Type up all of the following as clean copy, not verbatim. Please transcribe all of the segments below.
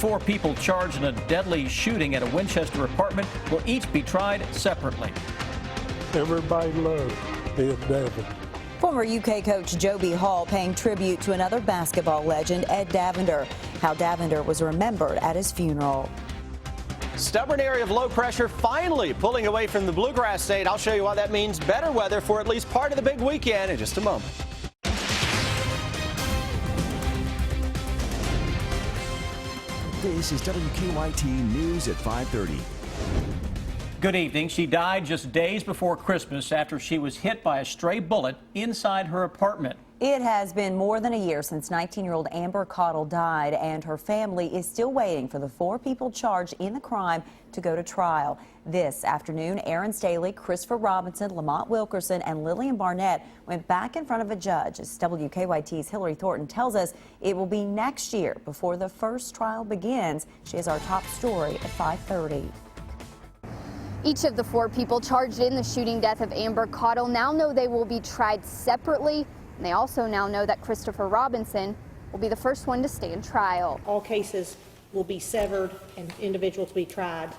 four people charged in a deadly shooting at a Winchester apartment will each be tried separately. Everybody loves Ed Davender. Former UK coach Joby Hall paying tribute to another basketball legend, Ed Davender. How Davender was remembered at his funeral. Stubborn area of low pressure finally pulling away from the Bluegrass State. I'll show you why that means better weather for at least part of the big weekend in just a moment. This is WKYT News at 5:30. Good evening. She died just days before Christmas after she was hit by a stray bullet inside her apartment. It has been more than a year since 19-year-old Amber Cottle died, and her family is still waiting for the four people charged in the crime to go to trial. This afternoon, Aaron Staley, Christopher Robinson, Lamont Wilkerson, and Lillian Barnett went back in front of a judge. As WKYT's Hillary Thornton tells us, it will be next year before the first trial begins. She has our top story at 5:30. Each of the four people charged in the shooting death of Amber Cottle now know they will be tried separately. And they also now know that Christopher Robinson will be the first one to stand trial. All cases will be severed and individuals will be tried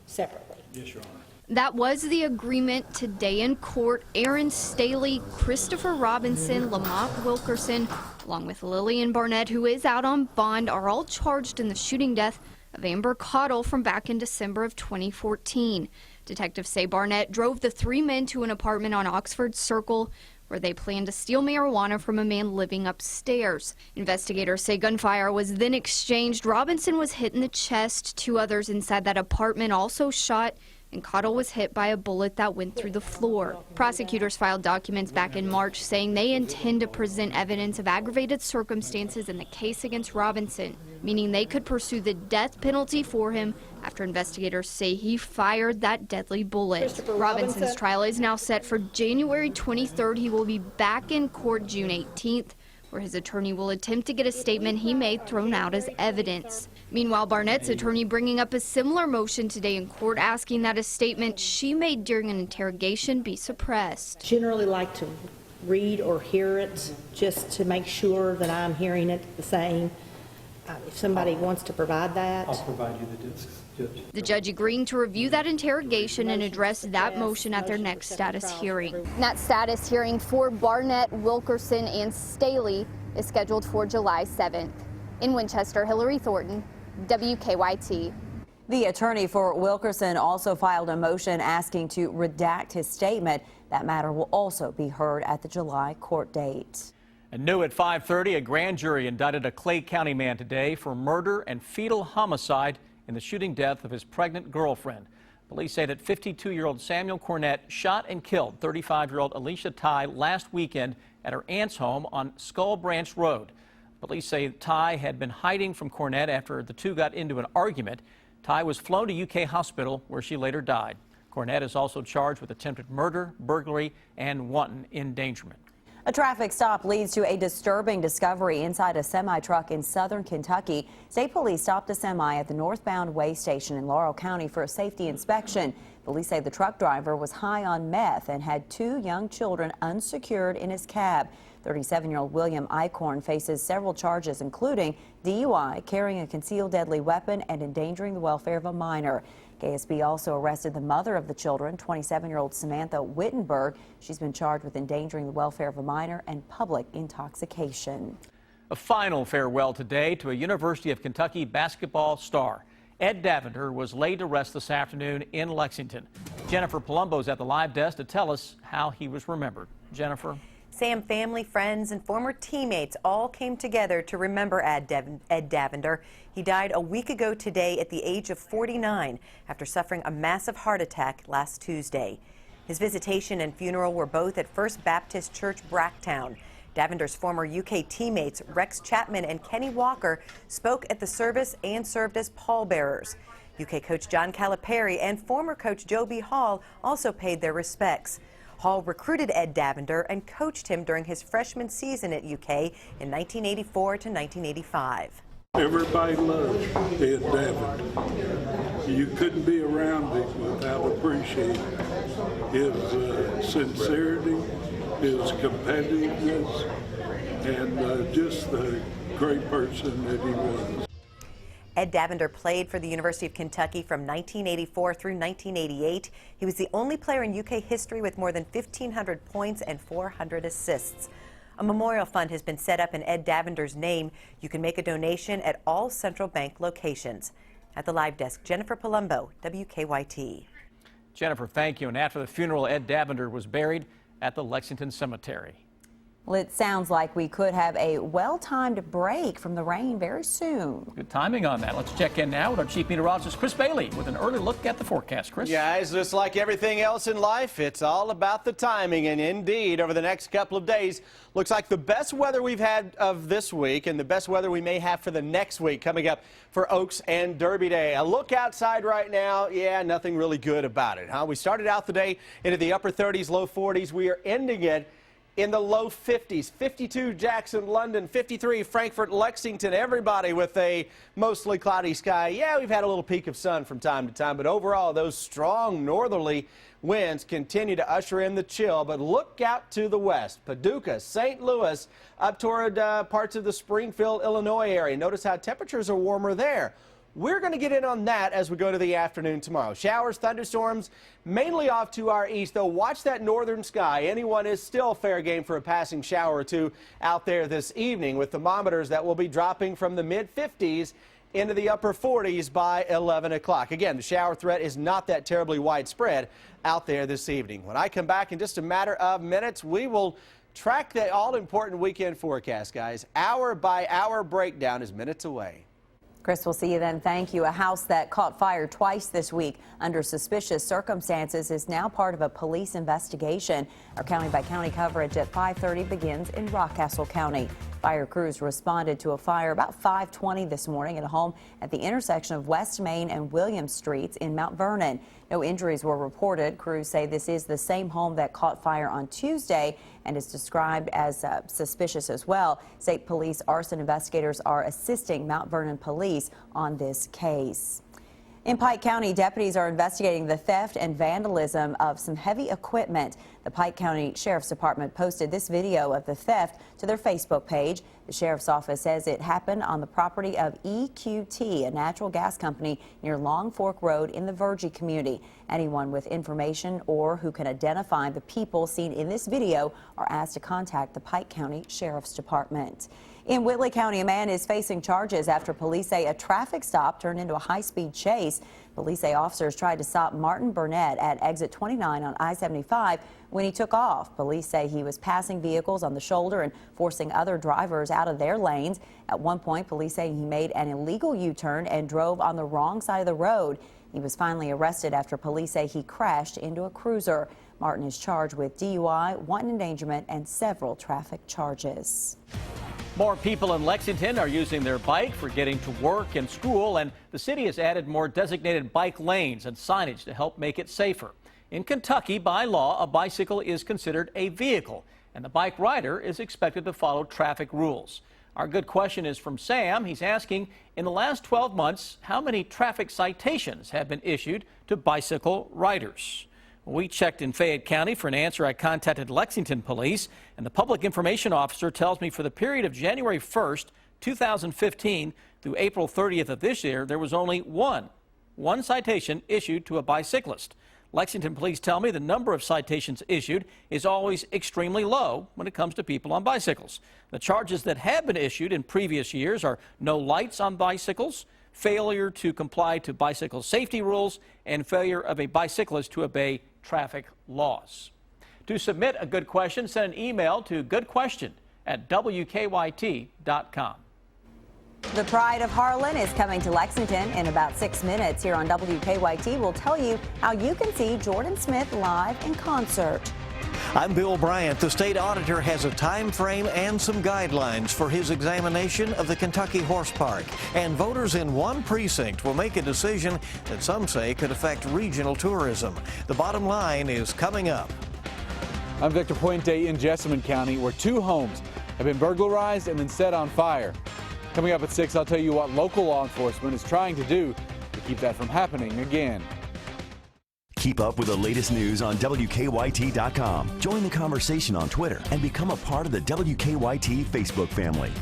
separately. Yes, Your Honor. That was the agreement today in court. Aaron Staley, Christopher Robinson, Lamont Wilkerson, along with Lillian Barnett, who is out on bond, are all charged in the shooting death of Amber Cottle from back in December of 2014. Detectives say Barnett drove the three men to an apartment on Oxford Circle where they planned to steal marijuana from a man living upstairs. Investigators say gunfire was then exchanged. Robinson was hit in the chest. Two others inside that apartment also shot, and Cottle was hit by a bullet that went through the floor. Prosecutors filed documents back in March saying they intend to present evidence of aggravated circumstances in the case against Robinson, meaning they could pursue the death penalty for him after investigators say he fired that deadly bullet. Robinson's trial is now set for January 23rd. He will be back in court June 18th, where his attorney will attempt to get a statement he made thrown out as evidence. Meanwhile, Barnett's attorney bringing up a similar motion today in court, asking that a statement she made during an interrogation be suppressed. Generally like to read or hear it just to make sure that I'm hearing it the same. If somebody wants to provide that. I'll provide you the discs, Judge. The judge agreeing to review that interrogation and address that motion at their next status hearing. That status hearing for Barnett, Wilkerson, and Staley is scheduled for July 7th. In Winchester, Hillary Thornton, WKYT. The attorney for Wilkerson also filed a motion asking to redact his statement. That matter will also be heard at the July court date. And new at 5:30, a grand jury indicted a Clay County man today for murder and fetal homicide in the shooting death of his pregnant girlfriend. Police say that 52-year-old Samuel Cornett shot and killed 35-year-old Alicia Ty last weekend at her aunt's home on Skull Branch Road. Police say Ty had been hiding from Cornett after the two got into an argument. Ty was flown to UK hospital where she later died. Cornett is also charged with attempted murder, burglary, and wanton endangerment. A traffic stop leads to a disturbing discovery inside a semi-truck in southern Kentucky. State police stopped a semi at the northbound way station in Laurel County for a safety inspection. Police say the truck driver was high on meth and had two young children unsecured in his cab. 37-year-old William Eichhorn faces several charges, including DUI, carrying a concealed deadly weapon, and endangering the welfare of a minor. KSB also arrested the mother of the children, 27-year-old Samantha Wittenberg. She's been charged with endangering the welfare of a minor and public intoxication. A final farewell today to a University of Kentucky basketball star. Ed Davender was laid to rest this afternoon in Lexington. Jennifer Palumbo's at the live desk to tell us how he was remembered. Jennifer. Sam, family, friends, and former teammates all came together to remember Ed Davender. He died a week ago today at the age of 49 after suffering a massive heart attack last Tuesday. His visitation and funeral were both at First Baptist Church, Bracktown. Davender's former UK teammates Rex Chapman and Kenny Walker spoke at the service and served as pallbearers. UK coach John Calipari and former coach Joby Hall also paid their respects. Hall recruited Ed Davender and coached him during his freshman season at UK in 1984 to 1985. Everybody loves Ed Davender. You couldn't be around him without appreciating his sincerity, his competitiveness, and just the great person that he was. Ed Davender played for the University of Kentucky from 1984 through 1988. He was the only player in UK history with more than 1,500 points and 400 assists. A memorial fund has been set up in Ed Davender's name. You can make a donation at all Central Bank locations. At the live desk, Jennifer Palumbo, WKYT. Jennifer, thank you. And after the funeral, Ed Davender was buried at the Lexington Cemetery. Well, it sounds like we could have a well-timed break from the rain very soon. Good timing on that. Let's check in now with our chief meteorologist, Chris Bailey, with an early look at the forecast. Chris? Guys, just like everything else in life, it's all about the timing. And indeed, over the next couple of days, looks like the best weather we've had of this week and the best weather we may have for the next week coming up for Oaks and Derby Day. A look outside right now, yeah, nothing really good about it, huh? We started out the day into the upper 30s, low 40s. We are ending it in the low 50s. 52 Jackson, London, 53 Frankfort, Lexington, everybody with a mostly cloudy sky. Yeah, we've had a little peak of sun from time to time, but overall those strong northerly winds continue to usher in the chill. But look out to the west. Paducah, St. Louis, up toward parts of the Springfield, Illinois area. Notice how temperatures are warmer there. We're going to get in on that as we go to the afternoon tomorrow. Showers, thunderstorms, mainly off to our east, though. Watch that northern sky. Anyone is still fair game for a passing shower or two out there this evening, with thermometers that will be dropping from the mid-50s into the upper 40s by 11 o'clock. Again, the shower threat is not that terribly widespread out there this evening. When I come back in just a matter of minutes, we will track the all-important weekend forecast, guys. Hour by hour breakdown is minutes away. Chris, we'll see you then. Thank you. A house that caught fire twice this week under suspicious circumstances is now part of a police investigation. Our county-by-county coverage at 5:30 begins in Rockcastle County. Fire crews responded to a fire about 5:20 this morning at a home at the intersection of West Main and Williams Streets in Mount Vernon. No injuries were reported. Crews say this is the same home that caught fire on Tuesday and is described as suspicious as well. State Police arson investigators are assisting Mount Vernon Police on this case. In Pike County, deputies are investigating the theft and vandalism of some heavy equipment. The Pike County Sheriff's Department posted this video of the theft to their Facebook page. The Sheriff's Office says it happened on the property of EQT, a natural gas company near Long Fork Road in the Virgie community. Anyone with information or who can identify the people seen in this video are asked to contact the Pike County Sheriff's Department. In Whitley County, a man is facing charges after police say a traffic stop turned into a high-speed chase. Police say officers tried to stop Martin Burnett at exit 29 on I-75 when he took off. Police say he was passing vehicles on the shoulder and forcing other drivers out of their lanes. At one point, police say he made an illegal U-turn and drove on the wrong side of the road. He was finally arrested after police say he crashed into a cruiser. Martin is charged with DUI, wanton endangerment, and several traffic charges. More people in Lexington are using their bike for getting to work and school, and the city has added more designated bike lanes and signage to help make it safer. In Kentucky, by law, a bicycle is considered a vehicle, and the bike rider is expected to follow traffic rules. Our good question is from Sam. He's asking, in the last 12 months, how many traffic citations have been issued to bicycle riders? We checked in Fayette County for an answer. I contacted Lexington Police, and the public information officer tells me for the period of January 1st, 2015 through April 30th of this year, there was only one citation issued to a bicyclist. Lexington Police tell me the number of citations issued is always extremely low when it comes to people on bicycles. The charges that have been issued in previous years are no lights on bicycles, failure to comply to bicycle safety rules, and failure of a bicyclist to obey traffic laws. To submit a good question, send an email to goodquestion@wkyt.com. The Pride of Harlan is coming to Lexington in about 6 minutes. Here on WKYT, we'll tell you how you can see Jordan Smith live in concert. I'm Bill Bryant. The state auditor has a time frame and some guidelines for his examination of the Kentucky Horse Park. And voters in one precinct will make a decision that some say could affect regional tourism. The bottom line is coming up. I'm Victor Puente in Jessamine County, where 2 homes have been burglarized and then set on fire. Coming up at 6, I'll tell you what local law enforcement is trying to do to keep that from happening again. Keep up with the latest news on WKYT.com. Join the conversation on Twitter and become a part of the WKYT Facebook family.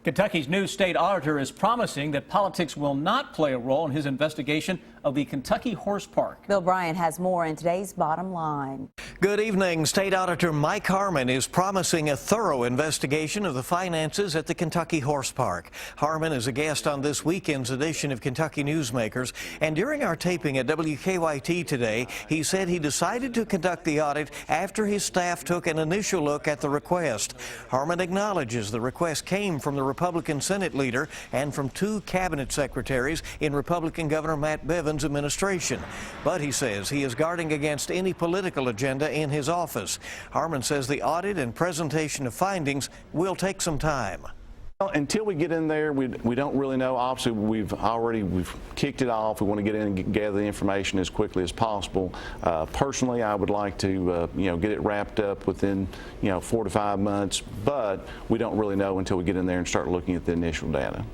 Kentucky's new state auditor is promising that politics will not play a role in his investigation of the Kentucky Horse Park. Bill Bryant has more in today's Bottom Line. Good evening. State Auditor Mike Harmon is promising a thorough investigation of the finances at the Kentucky Horse Park. Harmon is a guest on this weekend's edition of Kentucky Newsmakers, and during our taping at WKYT today, he said he decided to conduct the audit after his staff took an initial look at the request. Harmon acknowledges the request came from the Republican Senate leader and from 2 cabinet secretaries in Republican Governor Matt Bevin's administration. But he says he is guarding against any political agenda in his office. Harmon says the audit and presentation of findings will take some time. Well, until we get in there, we don't really know. Obviously, we've kicked it off. We want to get in and gather the information as quickly as possible. Personally, I would like to get it wrapped up within 4 to 5 months, but we don't really know until we get in there and start looking at the initial data.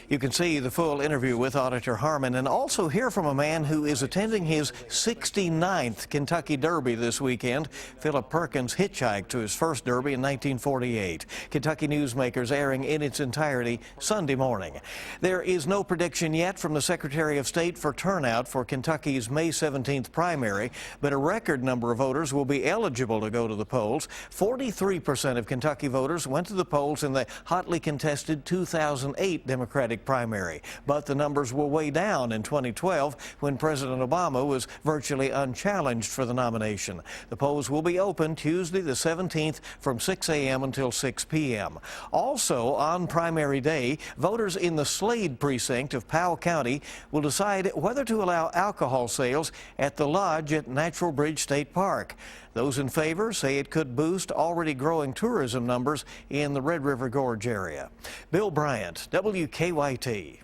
You can see the full interview with Auditor Harmon and also hear from a man who is attending his 69th Kentucky Derby this weekend. Philip Perkins hitchhiked to his first Derby in 1948. Kentucky Newsmakers airing in its entirety Sunday morning. There is no prediction yet from the Secretary of State for turnout for Kentucky's May 17th primary, but a record number of voters will be eligible to go to the polls. 43% of Kentucky voters went to the polls in the hotly contested 2008 Democratic primary, but the numbers will way down in 2012 when President Obama was virtually unchallenged for the nomination. The polls will be open Tuesday the 17th from 6 a.m. until 6 p.m. Also on primary day, voters in the Slade precinct of Powell County will decide whether to allow alcohol sales at the lodge at Natural Bridge State Park. Those in favor say it could boost already growing tourism numbers in the Red River Gorge area. Bill Bryant, WKYT.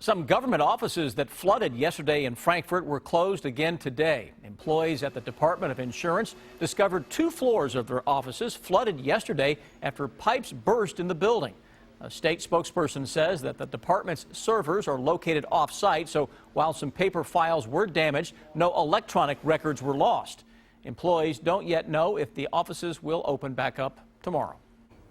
Some government offices that flooded yesterday in Frankfort were closed again today. Employees at the Department of Insurance discovered 2 floors of their offices flooded yesterday after pipes burst in the building. A state spokesperson says that the department's servers are located off-site, so while some paper files were damaged, no electronic records were lost. Employees don't yet know if the offices will open back up tomorrow.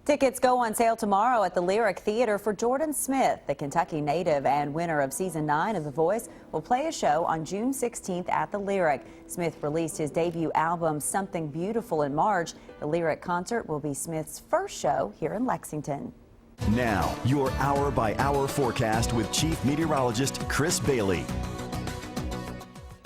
Tickets go on sale tomorrow at the Lyric Theater for Jordan Smith. The Kentucky native and winner of Season 9 of The Voice will play a show on June 16th at the Lyric. Smith released his debut album, Something Beautiful, in March. The Lyric concert will be Smith's first show here in Lexington. Now, your hour-by-hour forecast with Chief Meteorologist Chris Bailey.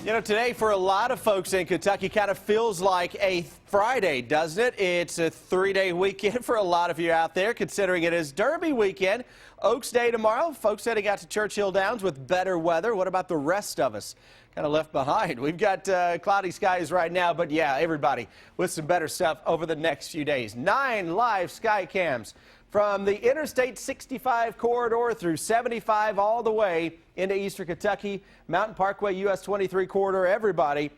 Today for a lot of folks in Kentucky kind of feels like a Friday, doesn't it? It's a 3-day weekend for a lot of you out there, considering it is Derby weekend. Oaks Day tomorrow. Folks heading out to Churchill Downs with better weather. What about the rest of us? Kind of left behind. We've got cloudy skies right now, but yeah, everybody with some better stuff over the next few days. 9 live sky cams from the Interstate 65 corridor through 75 all the way into eastern Kentucky, Mountain Parkway, US 23 corridor, everybody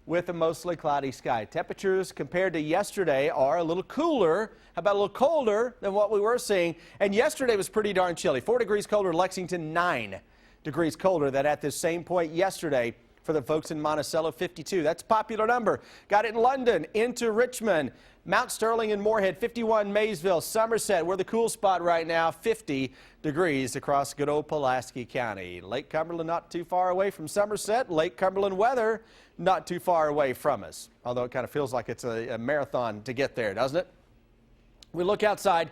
with a mostly cloudy sky. Temperatures compared to yesterday are a little cooler, how about a little colder than what we were seeing. And yesterday was pretty darn chilly. 4 degrees colder in Lexington, 9 degrees colder than at this same point yesterday. For the folks in Monticello, 52. That's a popular number. Got it in London, into Richmond, Mount Sterling and Moorhead, 51, Maysville, Somerset. We're the cool spot right now, 50 degrees across good old Pulaski County. Lake Cumberland not too far away from Somerset. Lake Cumberland weather not too far away from us. Although it kind of feels like it's a marathon to get there, doesn't it? We look outside.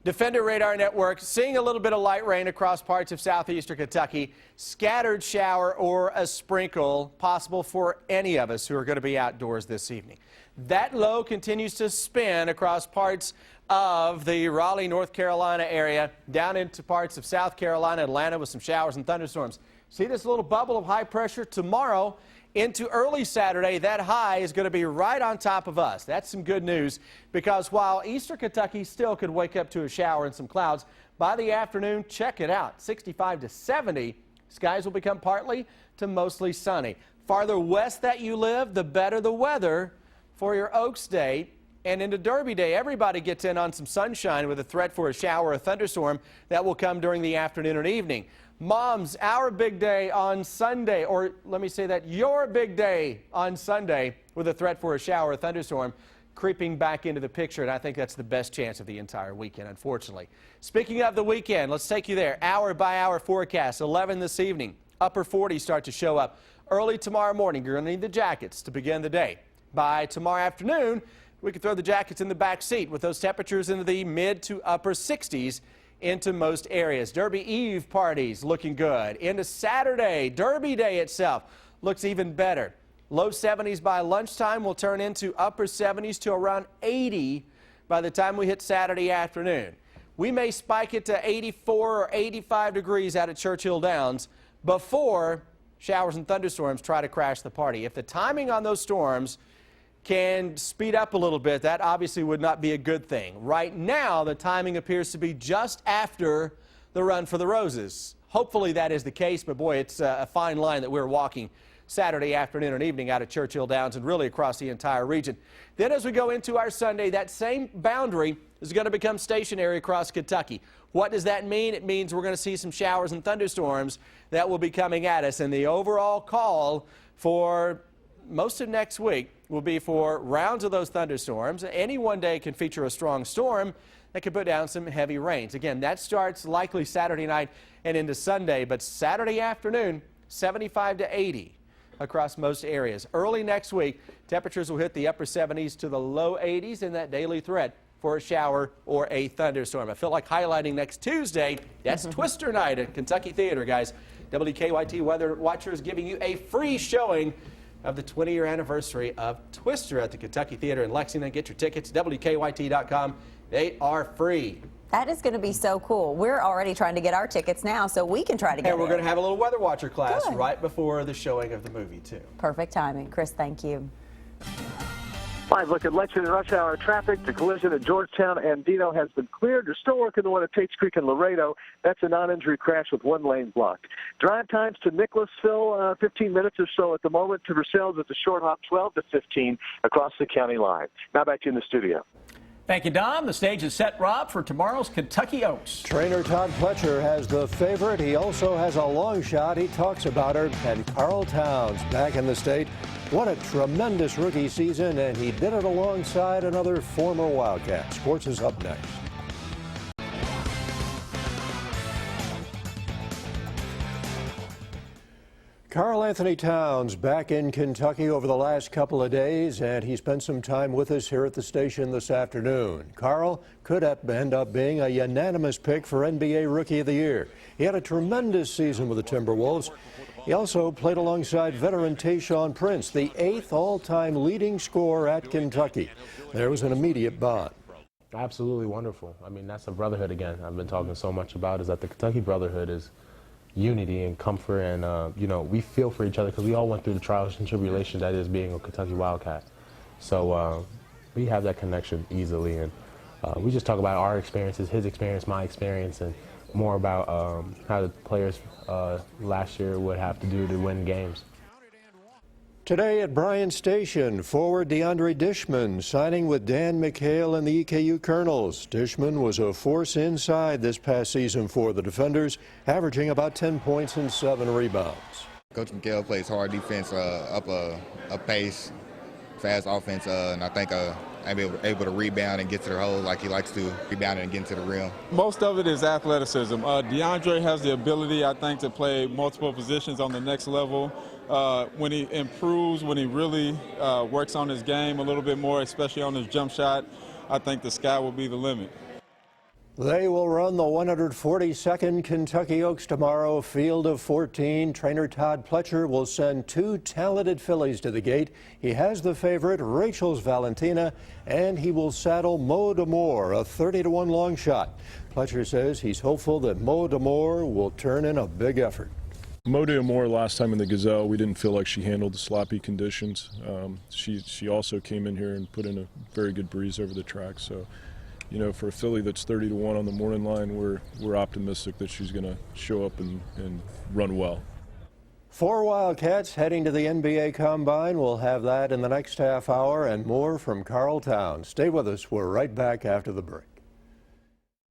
Defender Radar Network seeing a little bit of light rain across parts of southeastern Kentucky. Scattered shower or a sprinkle possible for any of us who are going to be outdoors this evening. That low continues to spin across parts of the Raleigh, North Carolina area down into parts of South Carolina, Atlanta with some showers and thunderstorms. See this little bubble of high pressure tomorrow into early Saturday. That high is going to be right on top of us. That's some good news, because while eastern Kentucky still could wake up to a shower and some clouds, by the afternoon, check it out, 65 to 70. Skies will become partly to mostly sunny. Farther west that you live, the better the weather for your Oaks Day. And into Derby Day, everybody gets in on some sunshine with a threat for a shower or thunderstorm that will come during the afternoon and evening. Moms, our big day on Sunday, or let me say that your big day on Sunday with a threat for a shower or thunderstorm. creeping back into the picture, and I think that's the best chance of the entire weekend, unfortunately. Speaking of the weekend, let's take you there. Hour by hour forecast, 11 this evening. Upper 40s start to show up. Early tomorrow morning, you're going to need the jackets to begin the day. By tomorrow afternoon, we can throw the jackets in the back seat with those temperatures into the mid to upper 60s into most areas. Derby Eve parties looking good. Into Saturday, Derby Day itself looks even better. Low 70s by lunchtime will turn into upper 70s to around 80 by the time we hit Saturday afternoon. We may spike it to 84 or 85 degrees out at Churchill Downs before showers and thunderstorms try to crash the party. If the timing on those storms can speed up a little bit, that obviously would not be a good thing. Right now, the timing appears to be just after the Run for the Roses. Hopefully that is the case, but boy, it's a fine line that we're walking Saturday afternoon and evening out at Churchill Downs and really across the entire region. Then as we go into our Sunday, that same boundary is going to become stationary across Kentucky. What does that mean? It means we're going to see some showers and thunderstorms that will be coming at us, and the overall call for most of next week will be for rounds of those thunderstorms. Any one day can feature a strong storm that could put down some heavy rains. Again, that starts likely Saturday night and into Sunday, but Saturday afternoon, 75 to 80 across most areas. Early next week, temperatures will hit the upper 70s to the low 80s in that daily threat for a shower or a thunderstorm. I feel like highlighting next Tuesday, that's Twister night at Kentucky Theater, guys. WKYT Weather Watcher is giving you a free showing of the 20-year anniversary of Twister at the Kentucky Theater in Lexington. Get your tickets, WKYT.com. They are free. That is going to be so cool. We're already trying to get our tickets now so we can try to get And we're going to have a little Weather Watcher class Good. right before the showing of the movie, too. Perfect timing. Chris, thank you. Live look at Lexington rush hour traffic. The collision at Georgetown and Dino has been cleared. There's still work in the one at Tates Creek and Laredo. That's a non-injury crash with one lane blocked. Drive times to Nicholasville, 15 minutes or so at the moment. To Versailles at the short hop, 12 to 15 across the county line. Now back to you in the studio. Thank you, Dom. The stage is set, Rob, for tomorrow's Kentucky Oaks. Trainer Todd Pletcher has the favorite. He also has a long shot. He talks about her. And Carl Towns back in the state. What a tremendous rookie season, and he did it alongside another former Wildcat. Sports is up next. Carl Anthony Towns back in Kentucky over the last couple of days, and he spent some time with us here at the station this afternoon. Carl could end up being a unanimous pick for NBA Rookie of the Year. He had a tremendous season with the Timberwolves. He also played alongside veteran Tayshaun Prince, the 8th all-time leading scorer at Kentucky. There was an immediate bond. Absolutely wonderful. I mean, that's a brotherhood again. I've been talking so much about is that the Kentucky brotherhood is unity and comfort, and you know, we feel for each other because we all went through the trials and tribulations that is being a Kentucky Wildcat. So we have that connection easily, and we just talk about our experiences, his experience, my experience, and more about how the players last year would have to do to win games. Today at Bryan Station, forward DeAndre Dishman signing with Dan McHale and the EKU Colonels. Dishman was a force inside this past season for the defenders, averaging about 10 points and 7 rebounds. Coach McHale plays hard defense, up pace, fast offense, and I think I'm able to rebound and get to the hole like he likes to, rebound and get into the rim. Most of it is athleticism. DeAndre has the ability, I think, to play multiple positions on the next level. When he improves, when he really works on his game a little bit more, especially on his jump shot, I think the sky will be the limit. They will run the 142nd Kentucky Oaks tomorrow, field of 14. Trainer Todd Pletcher will send 2 talented fillies to the gate. He has the favorite, Rachel's Valentina, and he will saddle Mo DeMore, a 30-to-1 long shot. Pletcher says he's hopeful that Mo DeMore will turn in a big effort. Mo DeMore, last time in the Gazelle, we didn't feel like she handled the sloppy conditions. She also came in here and put in a very good breeze over the track. So, you know, for a filly that's 30-to-1 on the morning line, we're optimistic that she's going to show up and run well. 4 Wildcats heading to the NBA Combine. We'll have that in the next half hour and more from Carl Towns. Stay with us. We're right back after the break.